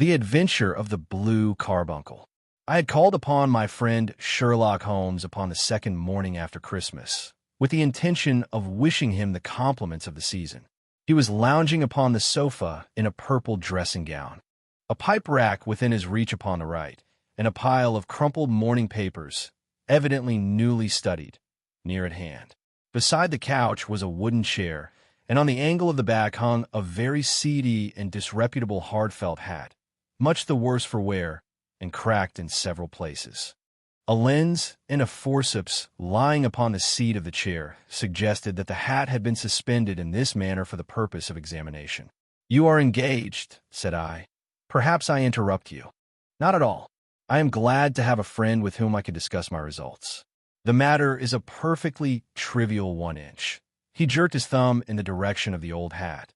The Adventure of the Blue Carbuncle. I had called upon my friend Sherlock Holmes upon the second morning after Christmas, with the intention of wishing him the compliments of the season. He was lounging upon the sofa in a purple dressing gown, a pipe rack within his reach upon the right, and a pile of crumpled morning papers, evidently newly studied, near at hand. Beside the couch was a wooden chair, and on the angle of the back hung a very seedy and disreputable hard-felt hat, much the worse for wear and cracked in several places. A lens and a forceps lying upon the seat of the chair suggested that the hat had been suspended in this manner for the purpose of examination. "You are engaged," said I. "Perhaps I interrupt you." "Not at all. I am glad to have a friend with whom I can discuss my results. The matter is a perfectly trivial 1 inch." He jerked his thumb in the direction of the old hat.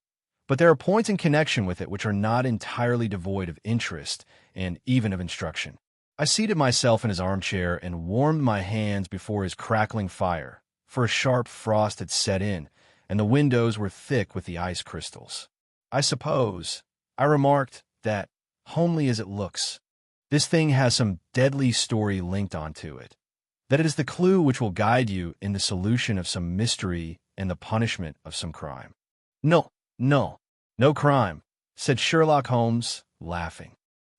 "But there are points in connection with it which are not entirely devoid of interest and even of instruction." I seated myself in his armchair and warmed my hands before his crackling fire, for a sharp frost had set in, and the windows were thick with the ice crystals. "I suppose," I remarked, "that, homely as it looks, this thing has some deadly story linked onto it, that it is the clue which will guide you in the solution of some mystery and the punishment of some crime." No crime," said Sherlock Holmes, laughing.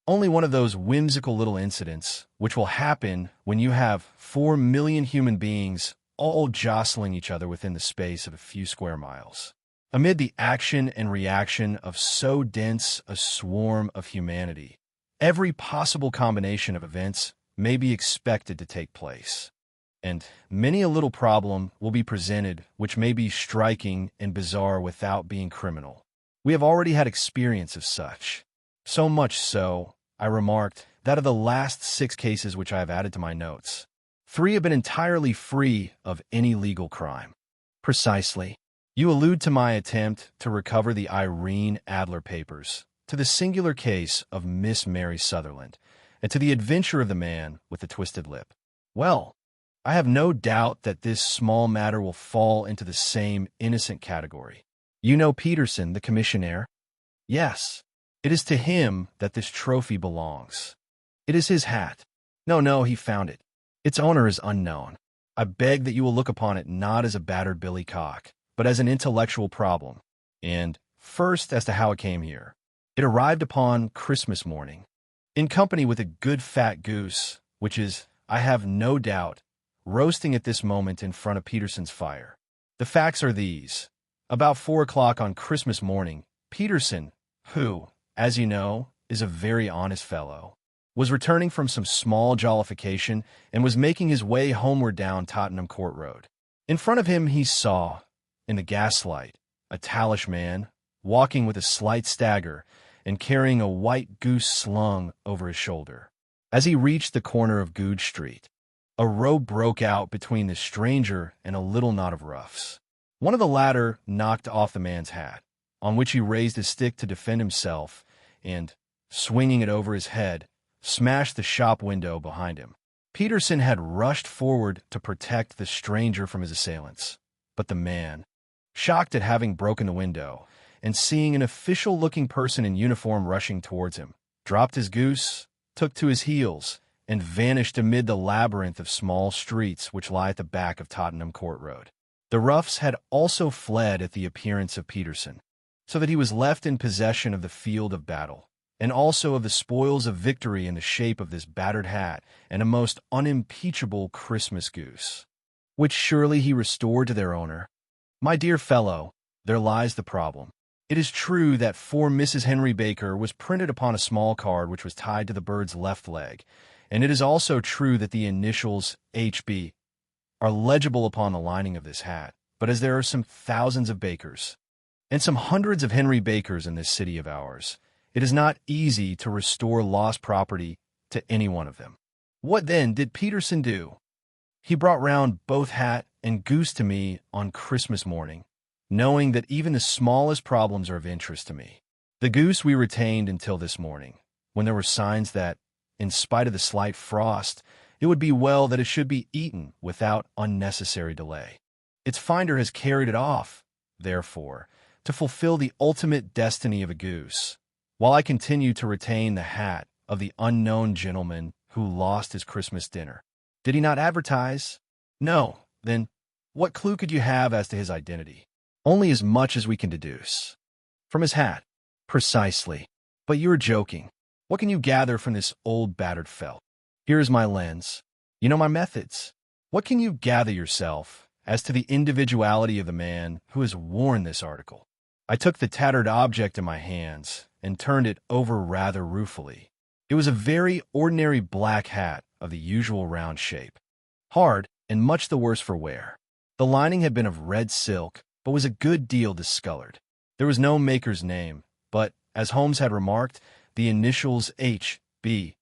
"Only one of those whimsical little incidents which will happen when you have 4 million human beings all jostling each other within the space of a few square miles. Amid the action and reaction of so dense a swarm of humanity, every possible combination of events may be expected to take place, and many a little problem will be presented which may be striking and bizarre without being criminal. We have already had experience of such. So much so, I remarked, that of the last 6 cases which I have added to my notes, 3 have been entirely free of any legal crime." "Precisely. You allude to my attempt to recover the Irene Adler papers, to the singular case of Miss Mary Sutherland, and to the adventure of the man with the twisted lip. Well, I have no doubt that this small matter will fall into the same innocent category. You know Peterson, the commissionaire?" "Yes. It is to him that this trophy belongs." "It is his hat." No, he found it. Its owner is unknown. I beg that you will look upon it not as a battered billycock, but as an intellectual problem. And, first, as to how it came here. It arrived upon Christmas morning, in company with a good fat goose, which is, I have no doubt, roasting at this moment in front of Peterson's fire. The facts are these. About 4 o'clock on Christmas morning, Peterson, who, as you know, is a very honest fellow, was returning from some small jollification and was making his way homeward down Tottenham Court Road. In front of him he saw, in the gaslight, a tallish man, walking with a slight stagger and carrying a white goose slung over his shoulder. As he reached the corner of Goodge Street, a row broke out between the stranger and a little knot of roughs. One of the latter knocked off the man's hat, on which he raised his stick to defend himself, and, swinging it over his head, smashed the shop window behind him. Peterson had rushed forward to protect the stranger from his assailants, but the man, shocked at having broken the window, and seeing an official-looking person in uniform rushing towards him, dropped his goose, took to his heels, and vanished amid the labyrinth of small streets which lie at the back of Tottenham Court Road. The roughs had also fled at the appearance of Peterson, so that he was left in possession of the field of battle, and also of the spoils of victory in the shape of this battered hat and a most unimpeachable Christmas goose, which surely he restored to their owner. My dear fellow, there lies the problem. It is true that "For Mrs. Henry Baker" was printed upon a small card which was tied to the bird's left leg, and it is also true that the initials H.B. are legible upon the lining of this hat, but as there are some thousands of Bakers, and some hundreds of Henry Bakers in this city of ours, it is not easy to restore lost property to any one of them. What then did Peterson do? He brought round both hat and goose to me on Christmas morning, knowing that even the smallest problems are of interest to me. The goose we retained until this morning, when there were signs that, in spite of the slight frost, it would be well that it should be eaten without unnecessary delay. Its finder has carried it off, therefore, to fulfill the ultimate destiny of a goose, while I continued to retain the hat of the unknown gentleman who lost his Christmas dinner. Did he not advertise? No. Then what clue could you have as to his identity? Only as much as we can deduce. From his hat. Precisely. But you are joking. What can you gather from this old battered felt? Here is my lens. You know my methods. What can you gather yourself as to the individuality of the man who has worn this article? I took the tattered object in my hands and turned it over rather ruefully. It was a very ordinary black hat of the usual round shape. Hard and much the worse for wear. The lining had been of red silk, but was a good deal discolored. There was no maker's name, but, as Holmes had remarked, the initials H.B.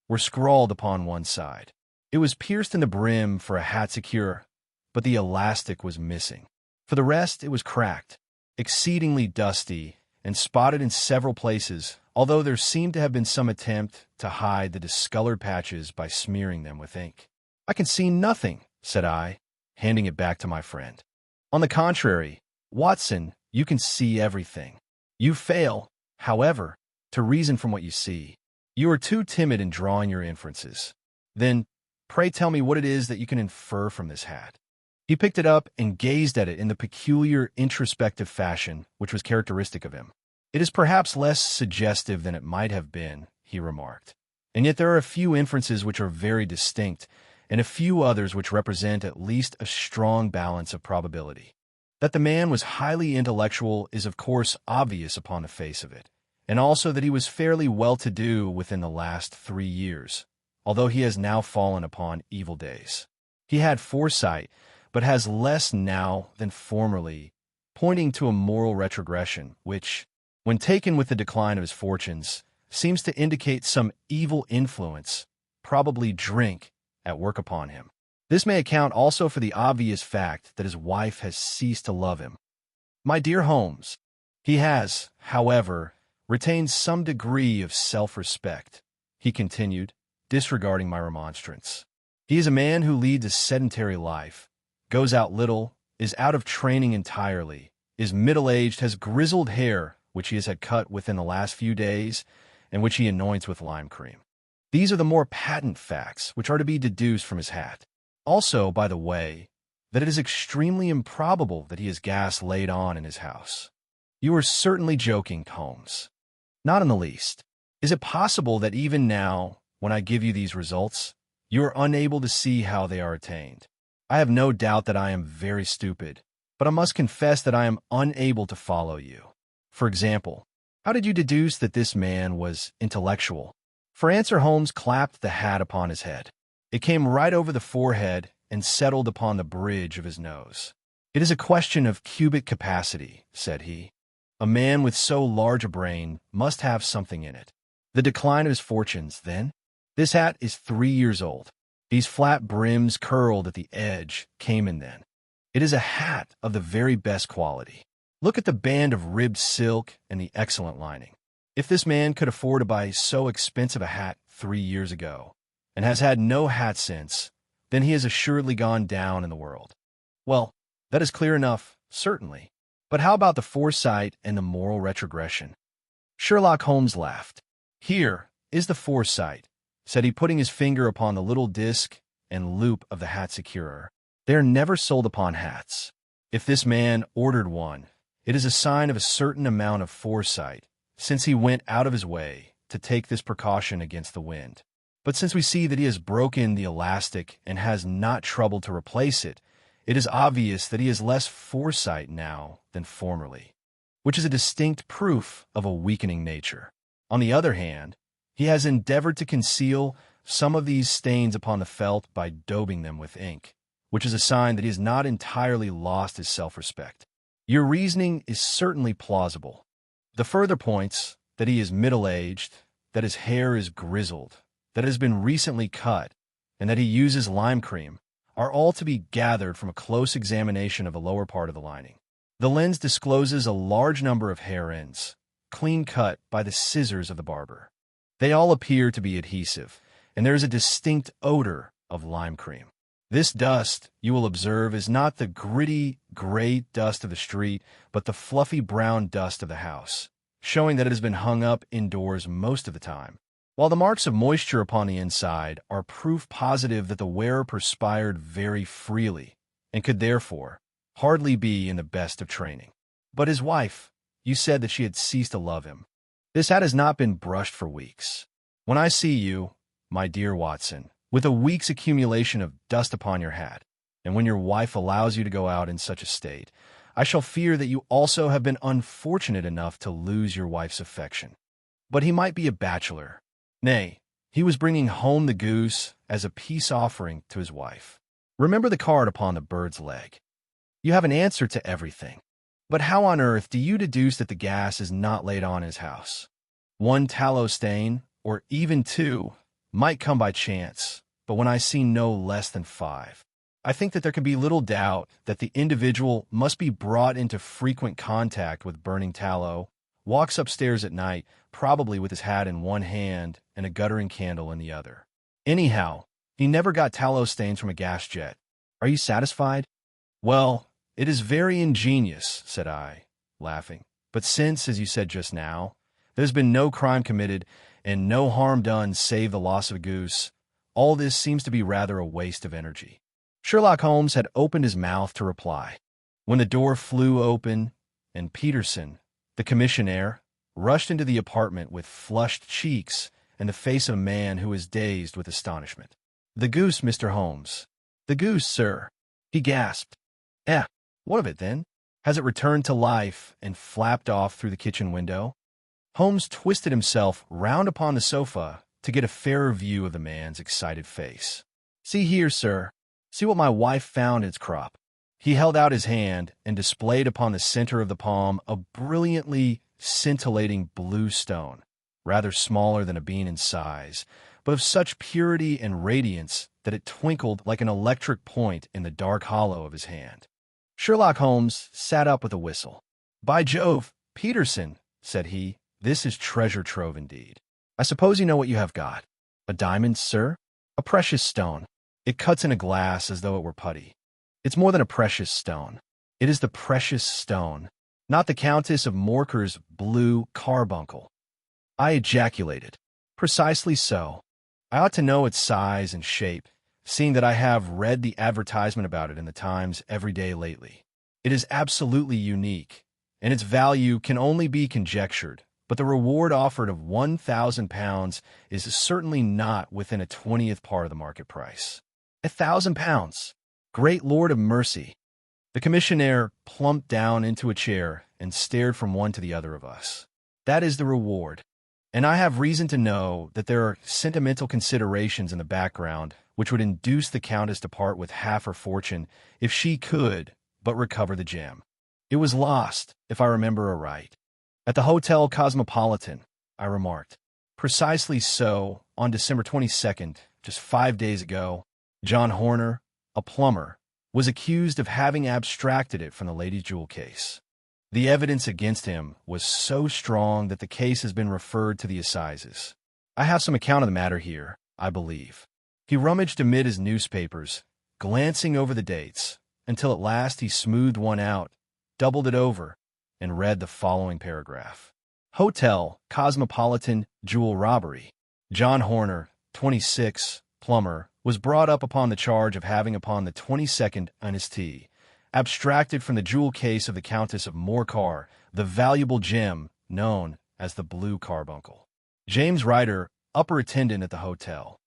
were scrawled upon one side. It was pierced in the brim for a hat secure, but the elastic was missing. For the rest, it was cracked, exceedingly dusty, and spotted in several places, although there seemed to have been some attempt to hide the discolored patches by smearing them with ink. "I can see nothing," said I, handing it back to my friend. "On the contrary, Watson, you can see everything. You fail, however, to reason from what you see. You are too timid in drawing your inferences. Then, pray tell me what it is that you can infer from this hat." He picked it up and gazed at it in the peculiar introspective fashion which was characteristic of him. "It is perhaps less suggestive than it might have been," he remarked. "And yet there are a few inferences which are very distinct, and a few others which represent at least a strong balance of probability. That the man was highly intellectual is of course obvious upon the face of it, and also that he was fairly well-to-do within the last 3 years, although he has now fallen upon evil days. He had foresight, but has less now than formerly, pointing to a moral retrogression, which, when taken with the decline of his fortunes, seems to indicate some evil influence, probably drink, at work upon him. This may account also for the obvious fact that his wife has ceased to love him. My dear Holmes, he has, however, retained some degree of self-respect," he continued, disregarding my remonstrance. "He is a man who leads a sedentary life, goes out little, is out of training entirely, is middle-aged, has grizzled hair, which he has had cut within the last few days, and which he anoints with lime cream. These are the more patent facts which are to be deduced from his hat. Also, by the way, that it is extremely improbable that he has gas laid on in his house." "You are certainly joking, Holmes." "Not in the least. Is it possible that even now, when I give you these results, you are unable to see how they are attained? I have no doubt that I am very stupid, but I must confess that I am unable to follow you. For example, how did you deduce that this man was intellectual?" For answer, Holmes clapped the hat upon his head. It came right over the forehead and settled upon the bridge of his nose. "It is a question of cubic capacity," said he. "A man with so large a brain must have something in it. The decline of his fortunes, then? This hat is 3 years old. These flat brims curled at the edge came in then. It is a hat of the very best quality. Look at the band of ribbed silk and the excellent lining. If this man could afford to buy so expensive a hat 3 years ago, and has had no hat since, then he has assuredly gone down in the world. Well, that is clear enough, certainly. But how about the foresight and the moral retrogression?" Sherlock Holmes laughed. "Here is the foresight," said he, putting his finger upon the little disc and loop of the hat securer. "They are never sold upon hats. If this man ordered one, it is a sign of a certain amount of foresight, since he went out of his way to take this precaution against the wind. But since we see that he has broken the elastic and has not troubled to replace it, it is obvious that he has less foresight now than formerly, which is a distinct proof of a weakening nature. On the other hand, he has endeavored to conceal some of these stains upon the felt by daubing them with ink, which is a sign that he has not entirely lost his self-respect. Your reasoning is certainly plausible. The further points, that he is middle-aged, that his hair is grizzled, that it has been recently cut, and that he uses lime cream, are all to be gathered from a close examination of the lower part of the lining. The lens discloses a large number of hair ends, clean cut by the scissors of the barber. They all appear to be adhesive, and there is a distinct odor of lime cream. This dust, you will observe, is not the gritty, gray dust of the street, but the fluffy brown dust of the house, showing that it has been hung up indoors most of the time, while the marks of moisture upon the inside are proof positive that the wearer perspired very freely and could therefore hardly be in the best of training. But his wife, you said that she had ceased to love him. This hat has not been brushed for weeks. When I see you, my dear Watson, with a week's accumulation of dust upon your hat, and when your wife allows you to go out in such a state, I shall fear that you also have been unfortunate enough to lose your wife's affection. But he might be a bachelor. Nay, he was bringing home the goose as a peace offering to his wife. Remember the card upon the bird's leg. You have an answer to everything. But how on earth do you deduce that the gas is not laid on his house? One tallow stain, or even two, might come by chance, but when I see no less than 5, I think that there can be little doubt that the individual must be brought into frequent contact with burning tallow, walks upstairs at night, probably with his hat in one hand and a guttering candle in the other. Anyhow, he never got tallow stains from a gas jet. Are you satisfied? Well, it is very ingenious, said I, laughing. But since, as you said just now, there's been no crime committed and no harm done save the loss of a goose, all this seems to be rather a waste of energy. Sherlock Holmes had opened his mouth to reply, when the door flew open, and Peterson, the commissionaire, rushed into the apartment with flushed cheeks and the face of a man who was dazed with astonishment. "The goose, Mr. Holmes." "The goose, sir," he gasped. What of it, then? Has it returned to life and flapped off through the kitchen window?" Holmes twisted himself round upon the sofa to get a fairer view of the man's excited face. "See here, sir. See what my wife found in its crop." He held out his hand and displayed upon the center of the palm a brilliantly scintillating blue stone, rather smaller than a bean in size, but of such purity and radiance that it twinkled like an electric point in the dark hollow of his hand. Sherlock Holmes sat up with a whistle. "By Jove, Peterson," said he, "this is treasure trove indeed. I suppose you know what you have got. A diamond, sir? A precious stone. It cuts in a glass as though it were putty. It's more than a precious stone. It is the precious stone, not the Countess of Morcar's Blue Carbuncle." I ejaculated. "Precisely so. I ought to know its size and shape, seeing that I have read the advertisement about it in the Times every day lately. It is absolutely unique, and its value can only be conjectured, but the reward offered of £1,000 is certainly not within a 20th part of the market price." £1,000! Great Lord of mercy! The commissionaire plumped down into a chair and stared from one to the other of us. "That is the reward, and I have reason to know that there are sentimental considerations in the background which would induce the Countess to part with half her fortune if she could but recover the gem. It was lost, if I remember aright, at the Hotel Cosmopolitan," I remarked. "Precisely so, on December 22nd, just 5 days ago, John Horner, a plumber, was accused of having abstracted it from the lady's jewel case. The evidence against him was so strong that the case has been referred to the assizes. I have some account of the matter here, I believe." He rummaged amid his newspapers, glancing over the dates, until at last he smoothed one out, doubled it over, and read the following paragraph. "Hotel Cosmopolitan Jewel Robbery. John Horner, 26, plumber, was brought up upon the charge of having upon the 22nd inst. abstracted from the jewel case of the Countess of Morcar the valuable gem known as the Blue Carbuncle. James Ryder, upper attendant at the hotel,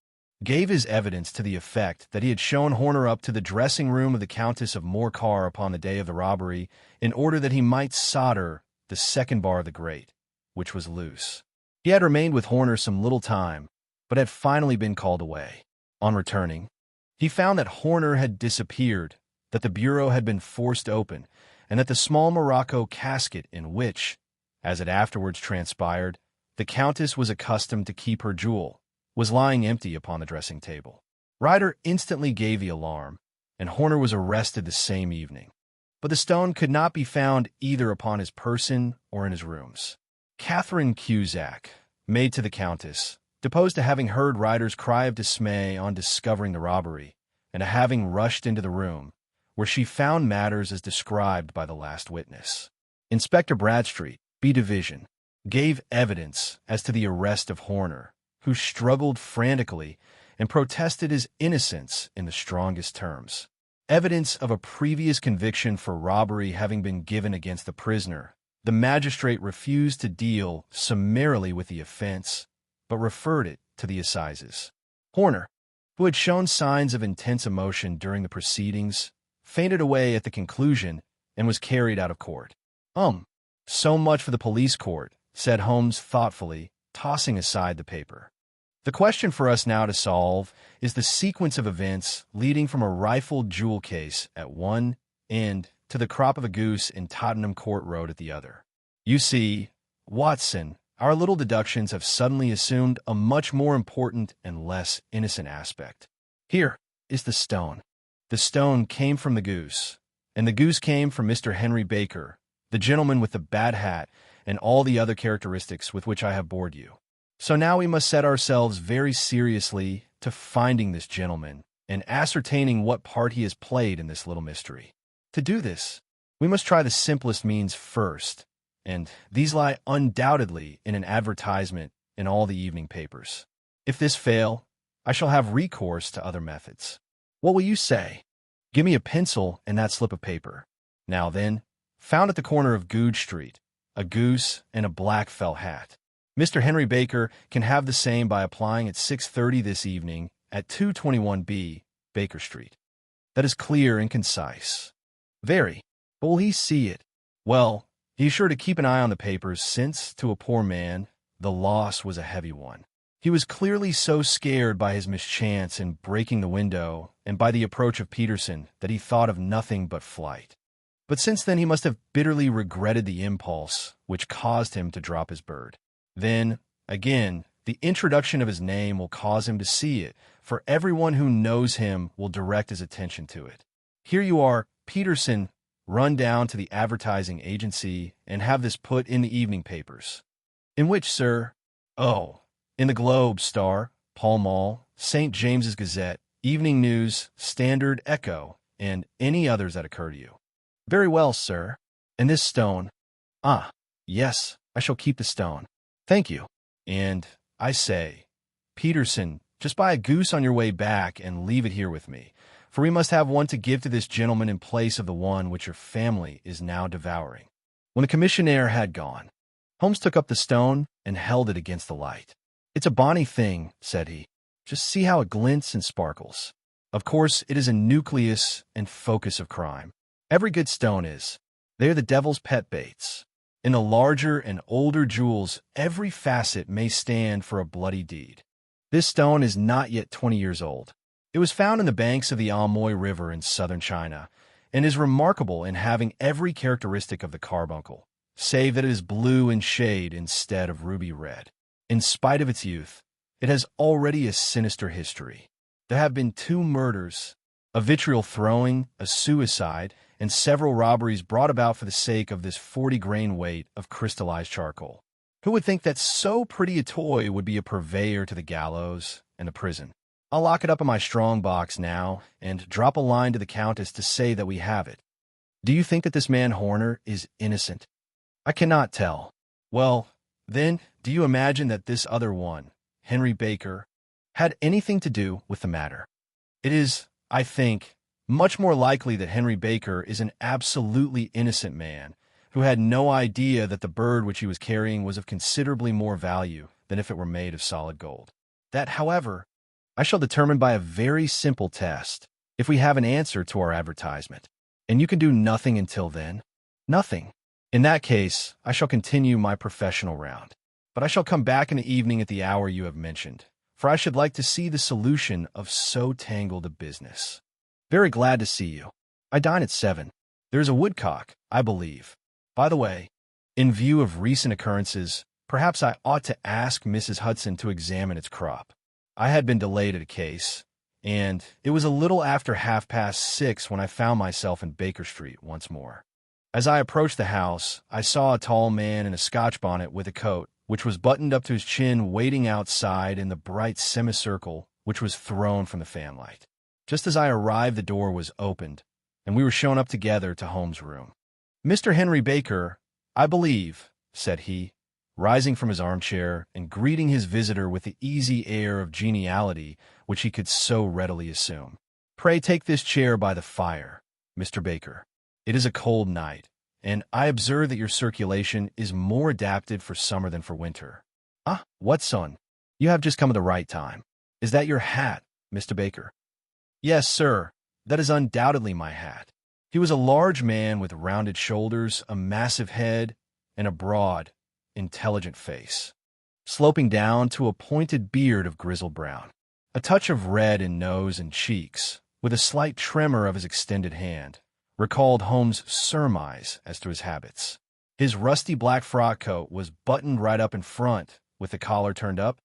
gave his evidence to the effect that he had shown Horner up to the dressing room of the Countess of Morcar upon the day of the robbery in order that he might solder the second bar of the grate, which was loose. He had remained with Horner some little time, but had finally been called away. On returning, he found that Horner had disappeared, that the bureau had been forced open, and that the small morocco casket in which, as it afterwards transpired, the Countess was accustomed to keep her jewel, was lying empty upon the dressing table. Ryder instantly gave the alarm, and Horner was arrested the same evening. But the stone could not be found either upon his person or in his rooms. Catherine Cusack, maid to the Countess, deposed to having heard Ryder's cry of dismay on discovering the robbery, and to having rushed into the room, where she found matters as described by the last witness. Inspector Bradstreet, B Division, gave evidence as to the arrest of Horner, who struggled frantically and protested his innocence in the strongest terms. Evidence of a previous conviction for robbery having been given against the prisoner, the magistrate refused to deal summarily with the offense, but referred it to the assizes. Horner, who had shown signs of intense emotion during the proceedings, fainted away at the conclusion and was carried out of court. So much for the police court, said Holmes thoughtfully, tossing aside the paper. The question for us now to solve is the sequence of events leading from a rifled jewel case at one end to the crop of a goose in Tottenham Court Road at the other. You see, Watson, our little deductions have suddenly assumed a much more important and less innocent aspect. Here is the stone. The stone came from the goose, and the goose came from Mr. Henry Baker, the gentleman with the bad hat and all the other characteristics with which I have bored you. So now we must set ourselves very seriously to finding this gentleman and ascertaining what part he has played in this little mystery. To do this, we must try the simplest means first, and these lie undoubtedly in an advertisement in all the evening papers. If this fail, I shall have recourse to other methods. What will you say? Give me a pencil and that slip of paper. Now then, found at the corner of Goodge Street, a goose and a black felt hat. Mr. Henry Baker can have the same by applying at 6:30 this evening at 221B Baker Street. That is clear and concise. Very. But will he see it? Well, he is sure to keep an eye on the papers since, to a poor man, the loss was a heavy one. He was clearly so scared by his mischance in breaking the window and by the approach of Peterson that he thought of nothing but flight. But since then he must have bitterly regretted the impulse which caused him to drop his bird. Then, again, the introduction of his name will cause him to see it, for everyone who knows him will direct his attention to it. Here you are, Peterson, run down to the advertising agency and have this put in the evening papers. In which, sir? Oh, in the Globe, Star, Pall Mall, St. James's Gazette, Evening News, Standard, Echo, and any others that occur to you. Very well, sir. And this stone? Ah, yes, I shall keep the stone. Thank you. And, I say, Peterson, just buy a goose on your way back and leave it here with me, for we must have one to give to this gentleman in place of the one which your family is now devouring. When the commissionaire had gone, Holmes took up the stone and held it against the light. It's a bonny thing, said he. Just see how it glints and sparkles. Of course, it is a nucleus and focus of crime. Every good stone is. They are the devil's pet baits. In the larger and older jewels, every facet may stand for a bloody deed. This stone is not yet 20 years old. It was found in the banks of the Amoy River in southern China, and is remarkable in having every characteristic of the carbuncle, save that it is blue in shade instead of ruby red. In spite of its youth, it has already a sinister history. There have been 2 murders, a vitriol throwing, a suicide, and several robberies brought about for the sake of this 40-grain weight of crystallized charcoal. Who would think that so pretty a toy would be a purveyor to the gallows and the prison? I'll lock it up in my strong box now and drop a line to the Countess to say that we have it. Do you think that this man Horner is innocent? I cannot tell. Well, then, do you imagine that this other one, Henry Baker, had anything to do with the matter? It is, I think, much more likely that Henry Baker is an absolutely innocent man who had no idea that the bird which he was carrying was of considerably more value than if it were made of solid gold. That, however, I shall determine by a very simple test, if we have an answer to our advertisement. And you can do nothing until then? Nothing. In that case, I shall continue my professional round. But I shall come back in the evening at the hour you have mentioned, for I should like to see the solution of so tangled a business. Very glad to see you. I dine at 7. There's a woodcock, I believe. By the way, in view of recent occurrences, perhaps I ought to ask Mrs. Hudson to examine its crop. I had been delayed at a case, and it was a little after 6:30 when I found myself in Baker Street once more. As I approached the house, I saw a tall man in a Scotch bonnet with a coat, which was buttoned up to his chin, waiting outside in the bright semicircle which was thrown from the fanlight. Just as I arrived, the door was opened, and we were shown up together to Holmes' room. "Mr. Henry Baker, I believe," said he, rising from his armchair and greeting his visitor with the easy air of geniality which he could so readily assume. "Pray take this chair by the fire, Mr. Baker. It is a cold night, and I observe that your circulation is more adapted for summer than for winter. Ah, Watson, you have just come at the right time. Is that your hat, Mr. Baker?" "Yes, sir, that is undoubtedly my hat." He was a large man with rounded shoulders, a massive head, and a broad, intelligent face, sloping down to a pointed beard of grizzled brown. A touch of red in nose and cheeks, with a slight tremor of his extended hand, recalled Holmes' surmise as to his habits. His rusty black frock coat was buttoned right up in front, with the collar turned up,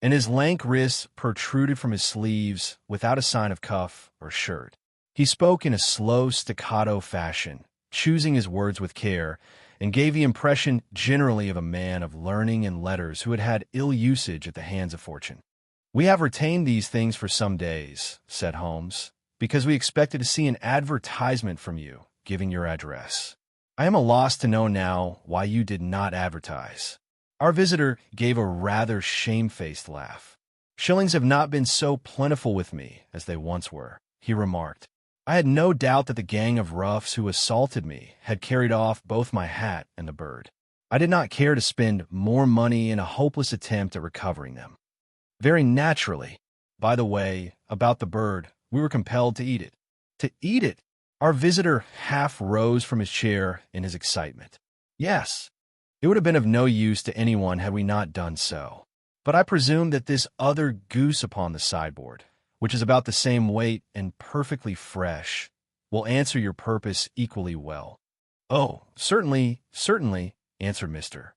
and his lank wrists protruded from his sleeves without a sign of cuff or shirt. He spoke in a slow staccato fashion, choosing his words with care, and gave the impression generally of a man of learning and letters who had had ill usage at the hands of fortune. "We have retained these things for some days," said Holmes, "because we expected to see an advertisement from you, giving your address. I am at a loss to know now why you did not advertise." Our visitor gave a rather shamefaced laugh. "Shillings have not been so plentiful with me as they once were," he remarked. "I had no doubt that the gang of roughs who assaulted me had carried off both my hat and the bird. I did not care to spend more money in a hopeless attempt at recovering them. Very naturally. By the way, about the bird, we were compelled to eat it." "To eat it?" Our visitor half rose from his chair in his excitement. "Yes. It would have been of no use to anyone had we not done so. But I presume that this other goose upon the sideboard, which is about the same weight and perfectly fresh, will answer your purpose equally well." "Oh, certainly, certainly," answered Mr.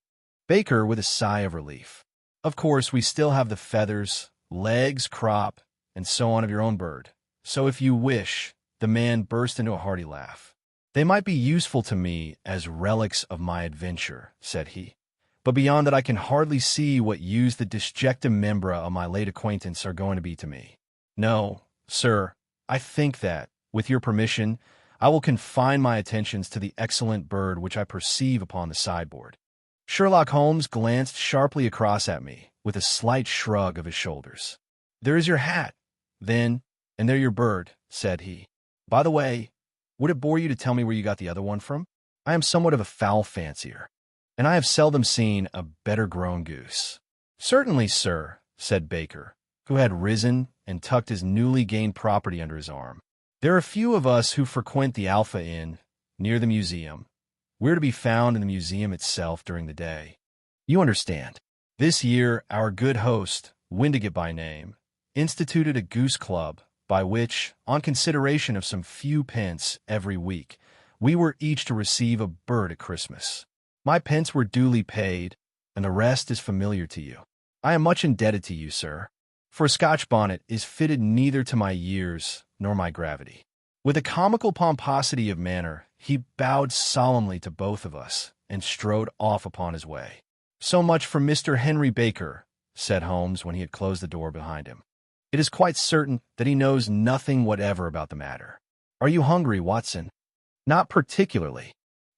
Baker with a sigh of relief. "Of course, we still have the feathers, legs, crop, and so on of your own bird. So if you wish," the man burst into a hearty laugh. "They might be useful to me as relics of my adventure," said he. "But beyond that I can hardly see what use the disjecta membra of my late acquaintance are going to be to me. No, sir, I think that, with your permission, I will confine my attentions to the excellent bird which I perceive upon the sideboard." Sherlock Holmes glanced sharply across at me, with a slight shrug of his shoulders. "There is your hat, then, and there your bird," said he. "By the way, would it bore you to tell me where you got the other one from? I am somewhat of a fowl fancier, and I have seldom seen a better-grown goose." "Certainly, sir," said Baker, who had risen and tucked his newly gained property under his arm. "There are few of us who frequent the Alpha Inn, near the museum. We're to be found in the museum itself during the day. You understand. This year, our good host, Windigate by name, instituted a goose club, by which, on consideration of some few pence every week, we were each to receive a bird at Christmas. My pence were duly paid, and the rest is familiar to you. I am much indebted to you, sir, for a Scotch bonnet is fitted neither to my years nor my gravity." With a comical pomposity of manner, he bowed solemnly to both of us and strode off upon his way. "So much for Mr. Henry Baker," said Holmes when he had closed the door behind him. "It is quite certain that he knows nothing whatever about the matter. Are you hungry, Watson?" "Not particularly."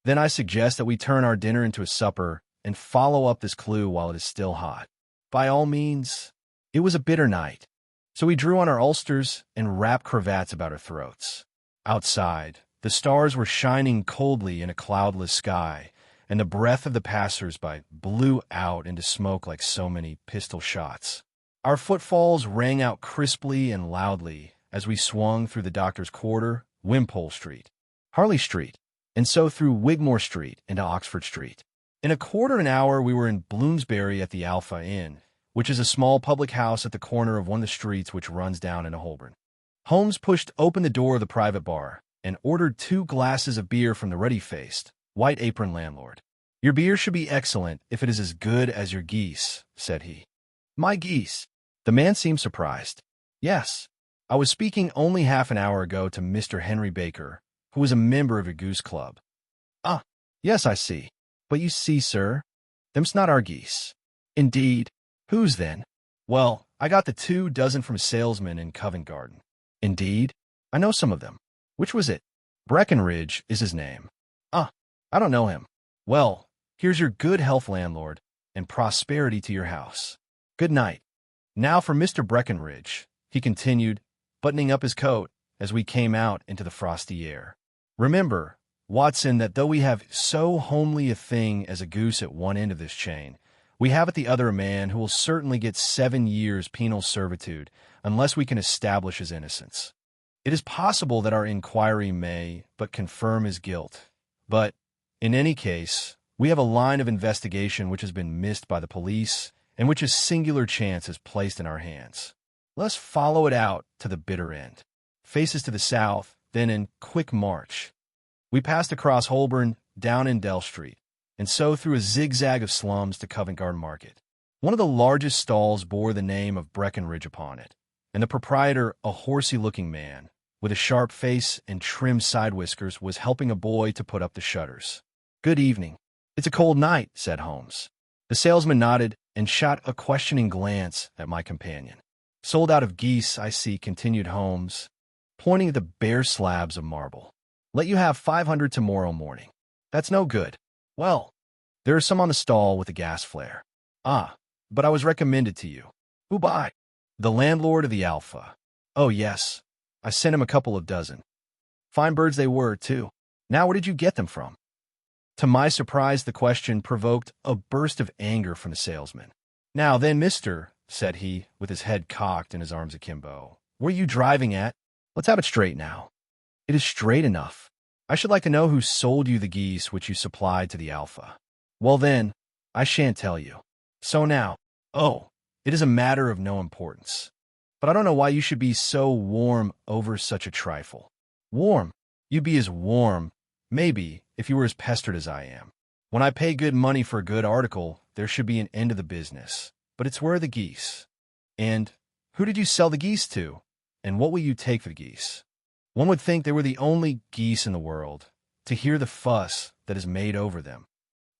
"Then I suggest that we turn our dinner into a supper and follow up this clue while it is still hot." "By all means." It was a bitter night, so we drew on our ulsters and wrapped cravats about our throats. Outside, the stars were shining coldly in a cloudless sky, and the breath of the passers-by blew out into smoke like so many pistol shots. Our footfalls rang out crisply and loudly as we swung through the Doctor's Quarter, Wimpole Street, Harley Street, and so through Wigmore Street into Oxford Street. In a quarter of an hour we were in Bloomsbury at the Alpha Inn, which is a small public house at the corner of one of the streets which runs down into Holborn. Holmes pushed open the door of the private bar and ordered 2 glasses of beer from the ruddy-faced, white-aproned landlord. "Your beer should be excellent if it is as good as your geese," said he. "My geese?" The man seemed surprised. "Yes. I was speaking only half an hour ago to Mr. Henry Baker, who is a member of your goose club." "Ah, yes, I see. But you see, sir, them's not our geese." "Indeed. Whose then?" "Well, I got the 2 dozen from a salesman in Covent Garden." "Indeed? I know some of them. Which was it?" "Breckenridge is his name." "Ah, I don't know him." "Well, here's your good health, landlord. and prosperity to your house. Good night. Now for Mr. Breckenridge, he continued, buttoning up his coat as we came out into the frosty air. Remember, Watson, that though we have so homely a thing as a goose at one end of this chain, we have at the other a man who will certainly get 7 years penal servitude unless we can establish his innocence. It is possible that our inquiry may but confirm his guilt, but, in any case, we have a line of investigation which has been missed by the police and which a singular chance has placed in our hands. Let's follow it out to the bitter end. Faces to the south, then in quick march. We passed across Holborn, down in Dell Street, and so through a zigzag of slums to Covent Garden Market. One of the largest stalls bore the name of Breckenridge upon it, and the proprietor, a horsey-looking man, with a sharp face and trim side whiskers, was helping a boy to put up the shutters. "Good evening." "It's a cold night," said Holmes. The salesman nodded and shot a questioning glance at my companion. "Sold out of geese, I see," continued Holmes, pointing at the bare slabs of marble. "Let you have 500 tomorrow morning." "That's no good." "Well, there are some on the stall with a gas flare." "Ah, but I was recommended to you." "Who by?" "The landlord of the Alpha." "Oh, yes. I sent him a couple of dozen. Fine birds they were, too. Now, where did you get them from?" To my surprise, the question provoked a burst of anger from the salesman. "Now then, mister," said he, with his head cocked and his arms akimbo, "where are you driving at? Let's have it straight now." "It is straight enough. I should like to know who sold you the geese which you supplied to the Alpha." "Well, then, I shan't tell you." "So now." "Oh, it is a matter of no importance. But I don't know why you should be so warm over such a trifle." "Warm? You'd be as warm, maybe, if you were as pestered as I am. When I pay good money for a good article, there should be an end of the business. But it's where are the geese? And who did you sell the geese to? And what will you take for the geese? One would think they were the only geese in the world, to hear the fuss that is made over them."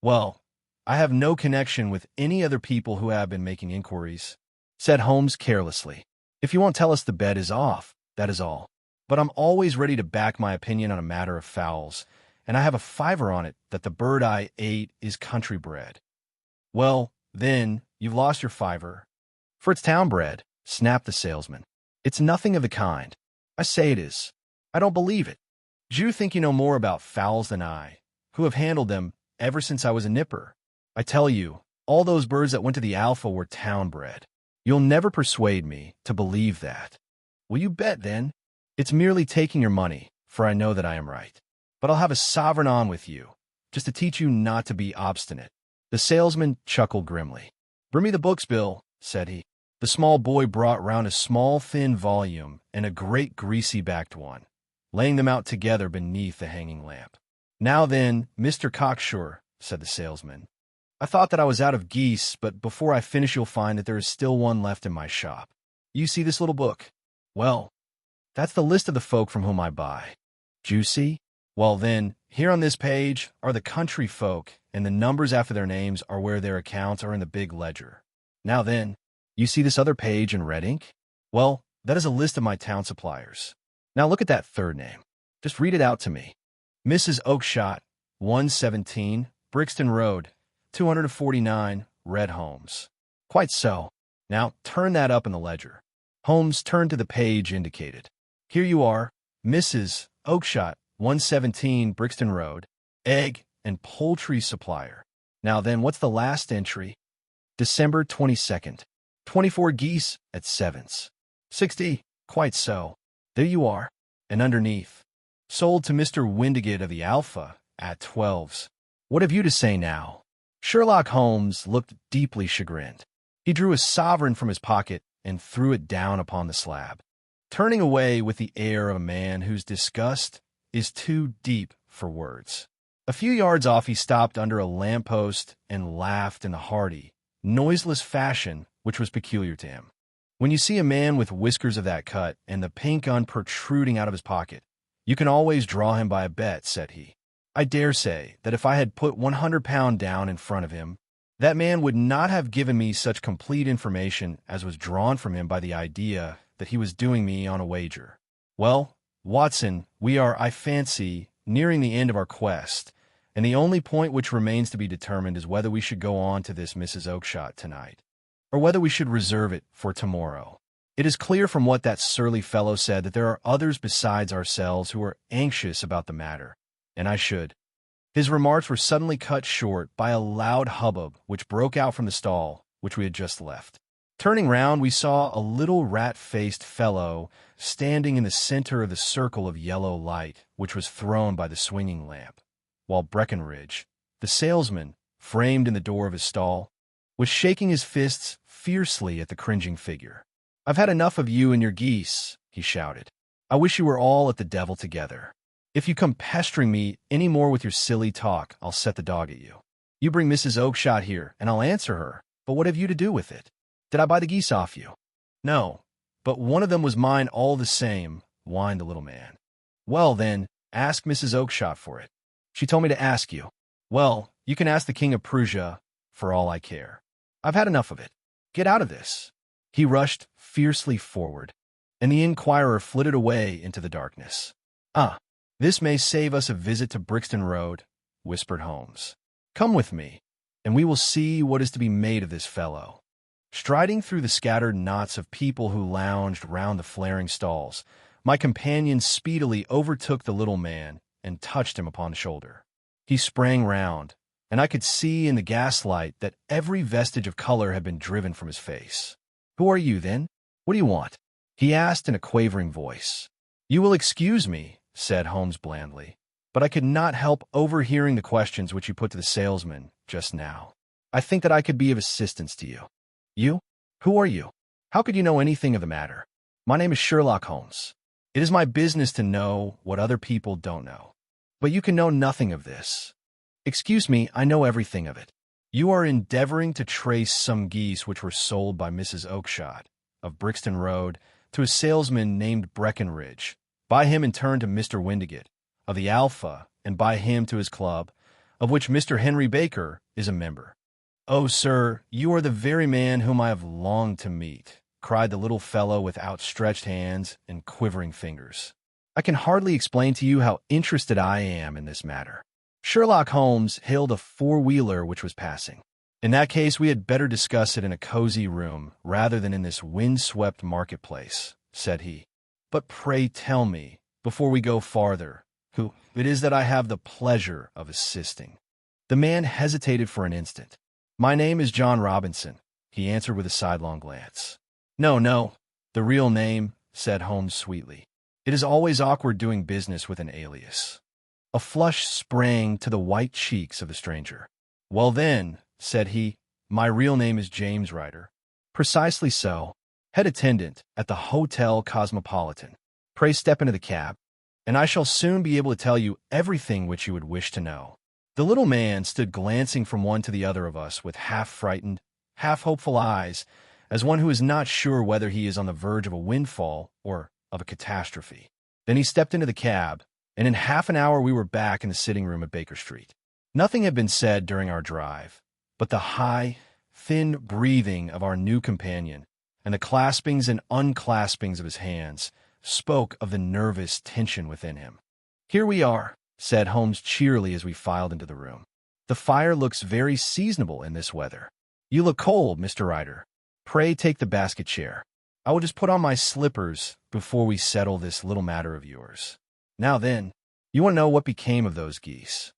"Well, I have no connection with any other people who have been making inquiries," said Holmes carelessly. "If you won't tell us, the bet is off, that is all. But I'm always ready to back my opinion on a matter of fowls, and I have a fiver on it that the bird I ate is country bred." "Well, then, you've lost your fiver, for it's town bred," snapped the salesman. "It's nothing of the kind. I say it is. I don't believe it. Do you think you know more about fowls than I, who have handled them ever since I was a nipper? I tell you, all those birds that went to the Alpha were town bred. You'll never persuade me to believe that." "Will you bet, then?" "It's merely taking your money, for I know that I am right. But I'll have a sovereign on with you, just to teach you not to be obstinate." The salesman chuckled grimly. "Bring me the books, Bill," said he. The small boy brought round a small thin volume and a great greasy-backed one, laying them out together beneath the hanging lamp. "Now then, Mr. Cocksure," said the salesman, "I thought that I was out of geese, but before I finish you'll find that there is still one left in my shop. You see this little book? Well, that's the list of the folk from whom I buy. Do you see? Well then, here on this page are the country folk, and the numbers after their names are where their accounts are in the big ledger. Now then, you see this other page in red ink? Well, that is a list of my town suppliers. Now look at that third name. Just read it out to me. Mrs. Oakshott, 117, Brixton Road, 249, Red Holmes. Quite so. Now turn that up in the ledger." Holmes turned to the page indicated. "Here you are, Mrs. Oakshott, 117, Brixton Road, egg and poultry supplier. Now then, what's the last entry? December 22nd. 24 geese at 7s. 60. Quite so. There you are. And underneath, sold to Mr. Windigate of the Alpha at 12s. What have you to say now?" Sherlock Holmes looked deeply chagrined. He drew a sovereign from his pocket and threw it down upon the slab, turning away with the air of a man whose disgust is too deep for words. A few yards off he stopped under a lamp-post and laughed in the hearty, noiseless fashion which was peculiar to him. When you see a man with whiskers of that cut and the pink gun protruding out of his pocket, you can always draw him by a bet, said he. I dare say that if I had put £100 down in front of him, that man would not have given me such complete information as was drawn from him by the idea that he was doing me on a wager. Well, Watson, we are, I fancy, nearing the end of our quest, and the only point which remains to be determined is whether we should go on to this Mrs. Oakshott tonight, or whether we should reserve it for tomorrow. It is clear from what that surly fellow said that there are others besides ourselves who are anxious about the matter, and I should. His remarks were suddenly cut short by a loud hubbub which broke out from the stall which we had just left. Turning round, we saw a little rat-faced fellow standing in the center of the circle of yellow light which was thrown by the swinging lamp, while Breckenridge, the salesman, framed in the door of his stall, was shaking his fists fiercely at the cringing figure. "I've had enough of you and your geese," he shouted. "I wish you were all at the devil together. If you come pestering me any more with your silly talk, I'll set the dog at you. You bring Mrs. Oakshott here, and I'll answer her, but what have you to do with it? Did I buy the geese off you?" "No, but one of them was mine all the same," whined the little man. "Well, then, ask Mrs. Oakshott for it. She told me to ask you." "Well, you can ask the King of Prussia, for all I care. I've had enough of it. Get out of this." He rushed fiercely forward, and the inquirer flitted away into the darkness. "Ah, this may save us a visit to Brixton Road," whispered Holmes. "Come with me, and we will see what is to be made of this fellow." Striding through the scattered knots of people who lounged round the flaring stalls, my companion speedily overtook the little man and touched him upon the shoulder. He sprang round, and I could see in the gaslight that every vestige of color had been driven from his face. "Who are you, then? What do you want?" he asked in a quavering voice. "You will excuse me," said Holmes blandly, "but I could not help overhearing the questions which you put to the salesman just now. I think that I could be of assistance to you." "You? Who are you? How could you know anything of the matter?" "My name is Sherlock Holmes. It is my business to know what other people don't know. But you can know nothing of this." "Excuse me, I know everything of it. You are endeavoring to trace some geese which were sold by Mrs. Oakshott, of Brixton Road, to a salesman named Breckenridge, by him in turn to Mr. Windigate, of the Alpha, and by him to his club, of which Mr. Henry Baker is a member." "Oh, sir, you are the very man whom I have longed to meet," cried the little fellow with outstretched hands and quivering fingers. "I can hardly explain to you how interested I am in this matter." Sherlock Holmes hailed a four-wheeler which was passing. "In that case, we had better discuss it in a cozy room rather than in this wind-swept marketplace," said he. "But pray tell me, before we go farther, who it is that I have the pleasure of assisting." The man hesitated for an instant. "My name is John Robinson," he answered with a sidelong glance. No, the real name," said Holmes sweetly. "It is always awkward doing business with an alias." A flush sprang to the white cheeks of the stranger. "Well then," said he, "my real name is James Ryder." "Precisely so. Head attendant at the Hotel Cosmopolitan. Pray step into the cab, and I shall soon be able to tell you everything which you would wish to know." The little man stood glancing from one to the other of us with half-frightened, half-hopeful eyes, as one who is not sure whether he is on the verge of a windfall or of a catastrophe. Then he stepped into the cab, and in half an hour we were back in the sitting-room at Baker Street. Nothing had been said during our drive, but the high, thin breathing of our new companion and the claspings and unclaspings of his hands spoke of the nervous tension within him. "Here we are," said Holmes cheerily as we filed into the room. "The fire looks very seasonable in this weather. You look cold, Mr. Ryder. Pray take the basket chair. I will just put on my slippers before we settle this little matter of yours. Now then, you want to know what became of those geese?"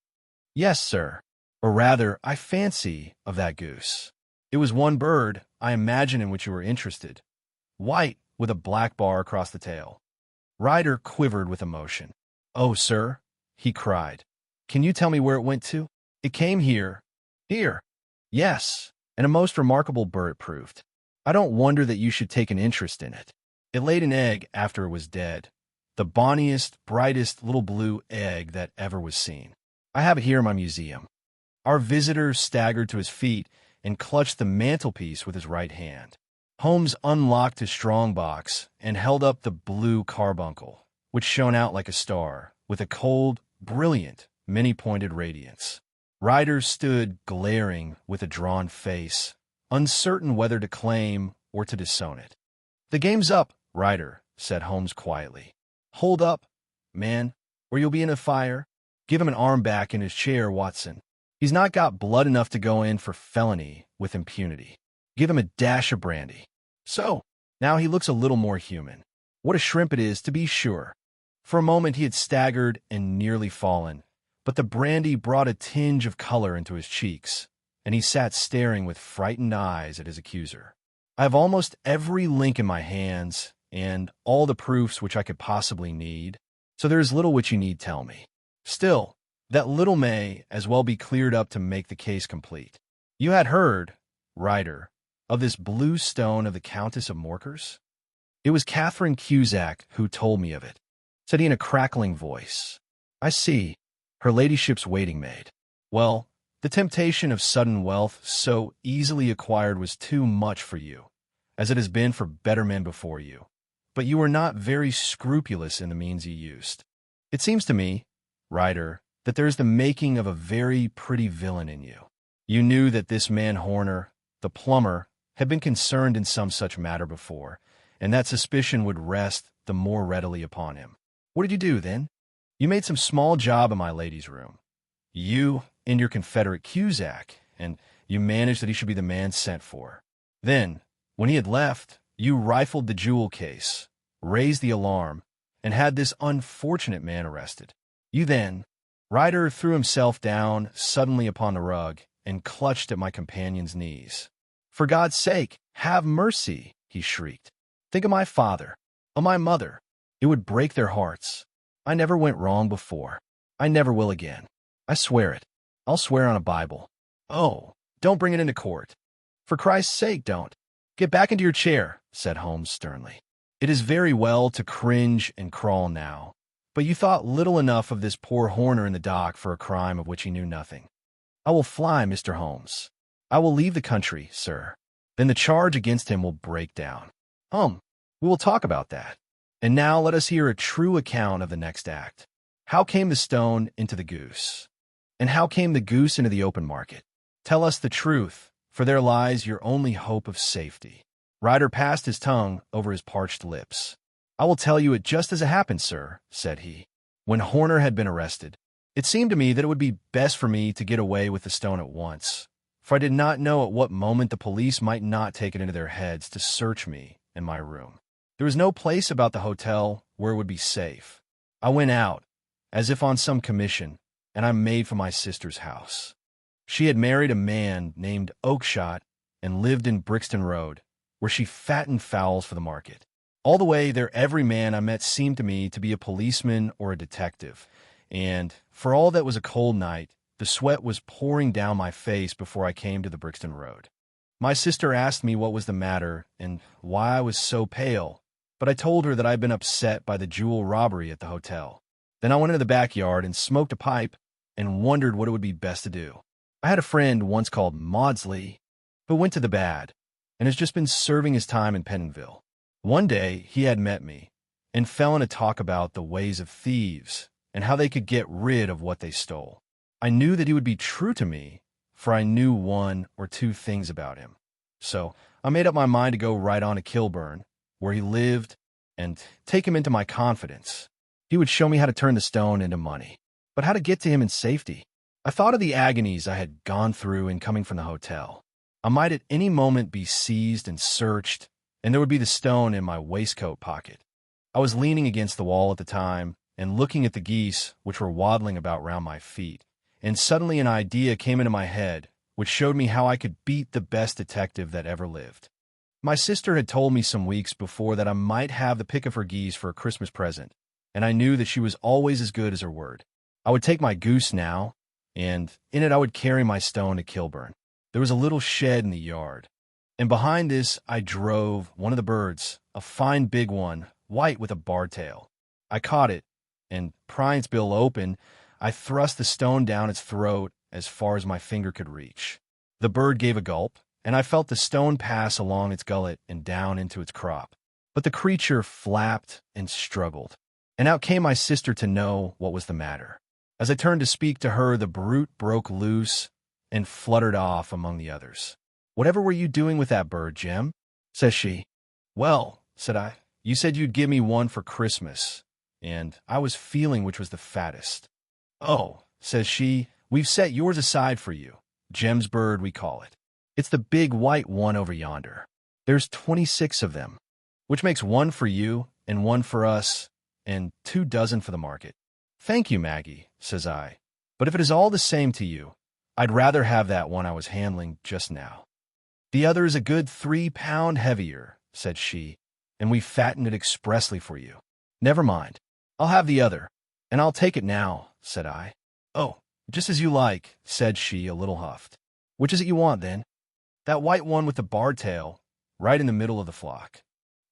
"Yes, sir. Or rather, I fancy, of that goose. It was one bird, I imagine, in which you were interested. White, with a black bar across the tail." Ryder quivered with emotion. "Oh, sir," he cried, "can you tell me where it went to?" "It came here." "Here?" "Yes, and a most remarkable bird it proved. I don't wonder that you should take an interest in it. It laid an egg after it was dead, the bonniest, brightest little blue egg that ever was seen. I have it here in my museum." Our visitor staggered to his feet and clutched the mantelpiece with his right hand. Holmes unlocked his strong box and held up the Blue Carbuncle, which shone out like a star, with a cold, brilliant, many-pointed radiance. Ryder stood glaring with a drawn face, uncertain whether to claim or to disown it. "The game's up, Ryder," said Holmes quietly. "Hold up, man, or you'll be in a fire." Give him an arm back in his chair, Watson. He's not got blood enough to go in for felony with impunity. Give him a dash of brandy. So, now he looks a little more human. What a shrimp it is, to be sure. For a moment he had staggered and nearly fallen, but the brandy brought a tinge of color into his cheeks, and he sat staring with frightened eyes at his accuser. I have almost every link in my hands, and all the proofs which I could possibly need, so there is little which you need tell me. Still, that little may as well be cleared up to make the case complete. You had heard, writer, of this blue stone of the Countess of Morkers? It was Catherine Cusack who told me of it, said he in a crackling voice. I see, her ladyship's waiting maid. Well, the temptation of sudden wealth so easily acquired was too much for you, as it has been for better men before you. But you were not very scrupulous in the means you used. It seems to me, writer, that there is the making of a very pretty villain in you. You knew that this man Horner, the plumber, had been concerned in some such matter before, and that suspicion would rest the more readily upon him. What did you do, then? You made some small job in my lady's room. You and your confederate Cusack, and you managed that he should be the man sent for. Then, when he had left, you rifled the jewel case, raised the alarm, and had this unfortunate man arrested. You then, Ryder threw himself down suddenly upon the rug and clutched at my companion's knees. For God's sake, have mercy, he shrieked. Think of my father, of my mother. It would break their hearts. I never went wrong before. I never will again. I swear it. I'll swear on a Bible. Oh, don't bring it into court. For Christ's sake, don't. Get back into your chair, said Holmes sternly. It is very well to cringe and crawl now, but you thought little enough of this poor Horner in the dock for a crime of which he knew nothing. I will fly, Mr. Holmes. I will leave the country, sir. Then the charge against him will break down. We will talk about that. And now let us hear a true account of the next act. How came the stone into the goose? And how came the goose into the open market? Tell us the truth, for there lies your only hope of safety. Ryder passed his tongue over his parched lips. I will tell you it just as it happened, sir, said he. When Horner had been arrested, it seemed to me that it would be best for me to get away with the stone at once, for I did not know at what moment the police might not take it into their heads to search me in my room. There was no place about the hotel where it would be safe. I went out, as if on some commission, and I made for my sister's house. She had married a man named Oakshott and lived in Brixton Road, where she fattened fowls for the market. All the way there every man I met seemed to me to be a policeman or a detective, and, for all that was a cold night, the sweat was pouring down my face before I came to the Brixton Road. My sister asked me what was the matter and why I was so pale, but I told her that I had been upset by the jewel robbery at the hotel. Then I went into the backyard and smoked a pipe and wondered what it would be best to do. I had a friend once called Maudsley who went to the bad and has just been serving his time in Pentonville. One day he had met me and fell in a talk about the ways of thieves and how they could get rid of what they stole. I knew that he would be true to me, for I knew one or two things about him. So I made up my mind to go right on to Kilburn, where he lived, and take him into my confidence. He would show me how to turn the stone into money, but how to get to him in safety. I thought of the agonies I had gone through in coming from the hotel. I might at any moment be seized and searched, and there would be the stone in my waistcoat pocket. I was leaning against the wall at the time and looking at the geese which were waddling about round my feet, and suddenly an idea came into my head which showed me how I could beat the best detective that ever lived. My sister had told me some weeks before that I might have the pick of her geese for a Christmas present, and I knew that she was always as good as her word. I would take my goose now, and in it I would carry my stone to Kilburn. There was a little shed in the yard, and behind this I drove one of the birds, a fine big one, white with a bar tail. I caught it, and prying its bill open, I thrust the stone down its throat as far as my finger could reach. The bird gave a gulp, and I felt the stone pass along its gullet and down into its crop. But the creature flapped and struggled, and out came my sister to know what was the matter. As I turned to speak to her, the brute broke loose and fluttered off among the others. "Whatever were you doing with that bird, Jem?" says she. "Well," said I, "you said you'd give me one for Christmas, and I was feeling which was the fattest." "Oh," says she, "we've set yours aside for you. Jem's bird, we call it. It's the big white one over yonder. There's 26 of them, which makes one for you and one for us, and 24 for the market." "Thank you, Maggie," says I, "but if it is all the same to you, I'd rather have that one I was handling just now." "The other is a good 3 pound heavier," said she, "and we fattened it expressly for you." "Never mind. I'll have the other, and I'll take it now," said I. "Oh, just as you like," said she, a little huffed. "Which is it you want, then?" "That white one with the barred tail, right in the middle of the flock."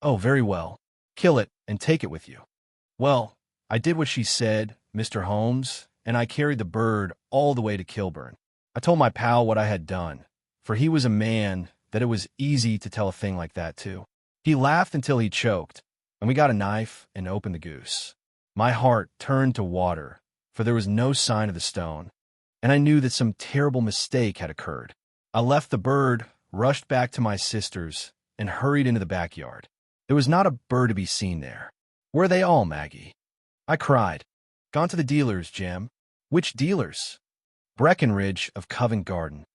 "Oh, very well. Kill it and take it with you." Well, I did what she said, Mr. Holmes, and I carried the bird all the way to Kilburn. I told my pal what I had done, for he was a man that it was easy to tell a thing like that to. He laughed until he choked, and we got a knife and opened the goose. My heart turned to water, for there was no sign of the stone, and I knew that some terrible mistake had occurred. I left the bird, rushed back to my sister's, and hurried into the backyard. There was not a bird to be seen there. "Where are they all, Maggie?" I cried. "Gone to the dealers, Jem." "Which dealers?" "Breckenridge of Covent Garden."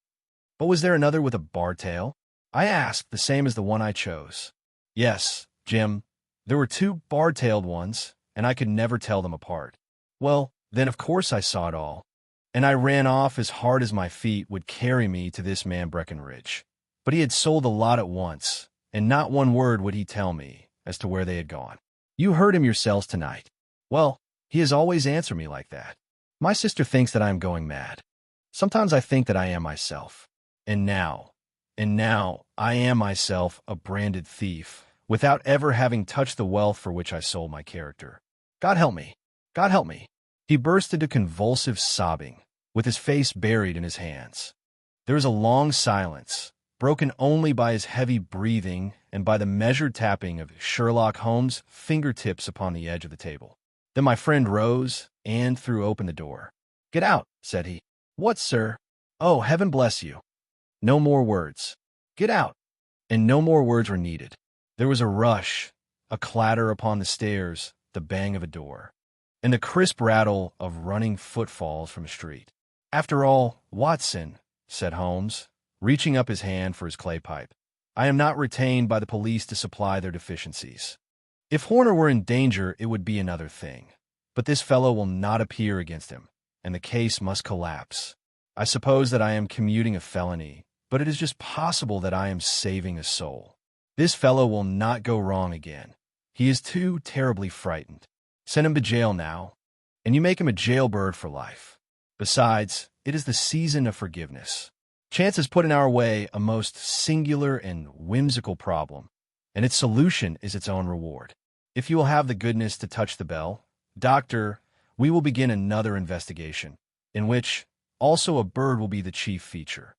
"But was there another with a barred tail?" I asked, the same as the one I chose. "Yes, Jim, there were 2 barred-tailed ones, and I could never tell them apart." "Well, then of course I saw it all, and I ran off as hard as my feet would carry me to this man Breckenridge. But he had sold a lot at once, and not one word would he tell me as to where they had gone. You heard him yourselves tonight. Well, he has always answered me like that. My sister thinks that I am going mad. Sometimes I think that I am myself. And now I am myself a branded thief, without ever having touched the wealth for which I sold my character. God help me! God help me!" He burst into convulsive sobbing, with his face buried in his hands. There was a long silence, broken only by his heavy breathing and by the measured tapping of Sherlock Holmes' fingertips upon the edge of the table. Then my friend rose and threw open the door. "Get out," said he. "What, sir?" "Oh, heaven bless you." No more words. "Get out." And no more words were needed. There was a rush, a clatter upon the stairs, the bang of a door, and the crisp rattle of running footfalls from a street. "After all, Watson," said Holmes, reaching up his hand for his clay pipe, "I am not retained by the police to supply their deficiencies. If Horner were in danger, it would be another thing. But this fellow will not appear against him, and the case must collapse. I suppose that I am commuting a felony, but it is just possible that I am saving a soul. This fellow will not go wrong again. He is too terribly frightened. Send him to jail now, and you make him a jailbird for life. Besides, it is the season of forgiveness. Chance has put in our way a most singular and whimsical problem, and its solution is its own reward. If you will have the goodness to touch the bell, Doctor, we will begin another investigation, in which also a bird will be the chief feature.